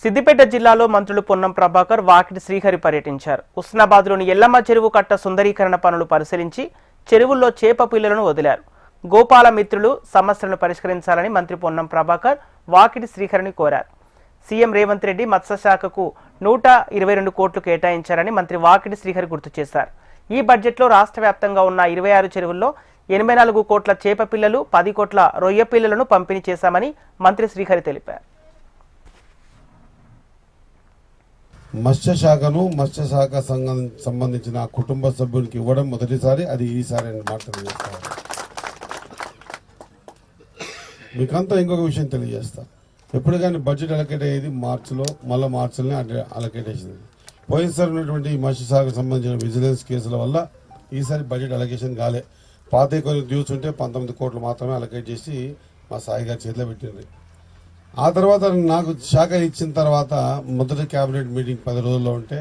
సిద్దిపేట జిల్లాలో మంత్రులు పొన్నం ప్రభాకర్, వాకిటి శ్రీహరి పర్యటించారు. హుస్నాబాద్లోని ఎల్లమ్మ చెరువు కట్ట సుందరీకరణ పనులు పరిశీలించి చెరువుల్లో చేప పిల్లలను వదిలారు. గోపాల మిత్రులు సమస్యలను పరిష్కరించాలని మంత్రి పొన్నం ప్రభాకర్, వాకిటి శ్రీహరిని కోరారు. సీఎం రేవంత్ రెడ్డి మత్స్యశాఖకు 122 కోట్లు కేటాయించారని మంత్రి వాకిటి శ్రీహరి గుర్తు చేశారు. ఈ బడ్జెట్లో రాష్ట్ర వ్యాప్తంగా ఉన్న 26 చెరువుల్లో 84 కోట్ల చేప పిల్లలు, 10 కోట్ల రొయ్య పిల్లలను పంపిణీ చేశామని మంత్రి శ్రీహరి తెలిపారు. మత్స్యశాఖను మత్స్యశాఖ సంబంధించిన కుటుంబ సభ్యునికి ఇవ్వడం మొదటిసారి, అది ఈసారి అని మాట తెలియజేస్తాను. మీకంతా ఇంకొక విషయం తెలియజేస్తా. ఎప్పుడు కానీ బడ్జెట్ అలకేట్ అయ్యేది మార్చిలో, మళ్ళీ మార్చిలోనే అలకేట్ చేసింది. పోయినసారి ఉన్నటువంటి మత్స్యశాఖకు సంబంధించిన విజిలెన్స్ కేసుల వల్ల ఈసారి బడ్జెట్ అలొకేషన్ కాలే. పాత కొన్ని డ్యూస్ ఉంటే 19 కోట్లు మాత్రమే అలకేట్ చేసి మా సాయి గారి చేతిలో పెట్టింది. ఆ తర్వాత నాకు శాఖ ఇచ్చిన తర్వాత మొదటి క్యాబినెట్ మీటింగ్ 10 రోజుల్లో ఉంటే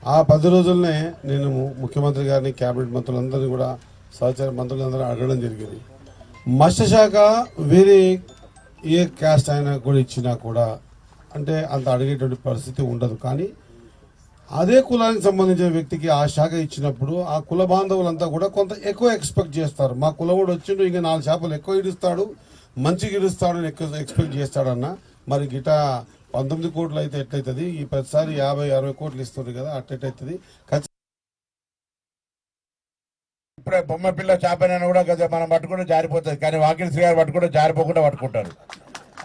ఆ 10 రోజులనే నేను ముఖ్యమంత్రి గారిని, క్యాబినెట్ మంత్రులందరినీ కూడా, సహచర మంత్రులందరూ అడగడం జరిగింది. మత్స్యశాఖ వేరే ఏ క్యాస్ట్ అయినా కూడా ఇచ్చినా కూడా అంటే అంత అడిగేటువంటి పరిస్థితి ఉండదు. కానీ అదే కులానికి సంబంధించిన వ్యక్తికి ఆ శాఖ ఇచ్చినప్పుడు ఆ కుల బాంధవులంతా కూడా కొంత ఎక్కువ ఎక్స్పెక్ట్ చేస్తారు. మా కులవాడు వచ్చిండు, ఇంకా 4 చేపలు ఎక్కువ ఇడుస్తాడు, మంచిగా ఇడుస్తాడు అని ఎక్కువ ఎక్స్పెక్ట్ చేస్తాడన్న. మరి గిట 19 కోట్లు అయితే ఎట్లయితుంది? ఈ ప్రతిసారి 50-60 కోట్లు ఇస్తుంది కదా, అట్టెట్టవుతుంది. ఇప్పుడే బొమ్మ పిల్ల చేపనైనా కూడా మనం పట్టుకుంటే జారిపోతుంది, కానీ వాకిటి శ్రీగారు పట్టుకుంటే జారిపోకుండా పట్టుకుంటారు.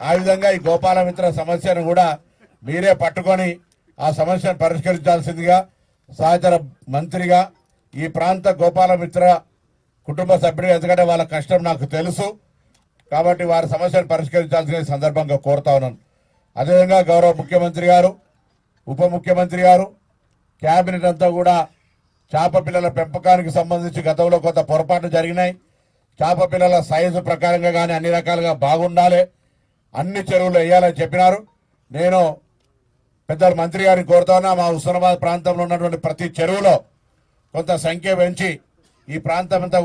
ఆ విధంగా ఈ గోపాలమిత్ర సమస్యను కూడా మీరే పట్టుకొని ఆ సమస్యను పరిష్కరించాల్సిందిగా సహచర మంత్రిగా, ఈ ప్రాంత గోపాలమిత్ర కుటుంబ సభ్యుడిగా, ఎందుకంటే వాళ్ళ కష్టం నాకు తెలుసు కాబట్టి వారి సమస్యను పరిష్కరించాల్సిన సందర్భంగా కోరుతా ఉన్నాను. అదేవిధంగా గౌరవ ముఖ్యమంత్రి గారు, ఉప ముఖ్యమంత్రి గారు, క్యాబినెట్ అంతా కూడా చేప పిల్లల పెంపకానికి సంబంధించి గతంలో కొంత పొరపాట్లు జరిగినాయి. చేప పిల్లల సైజు ప్రకారంగా కానీ అన్ని రకాలుగా బాగుండాలి, అన్ని చెరువులు వేయాలని చెప్పినారు. నేను పెద్దలు మంత్రి గారిని కోరుతున్నా, మా హుస్నాబాద్ ప్రాంతంలో ఉన్నటువంటి ప్రతి చెరువులో కొంత సంఖ్య పెంచి ఈ ప్రాంతం అంతా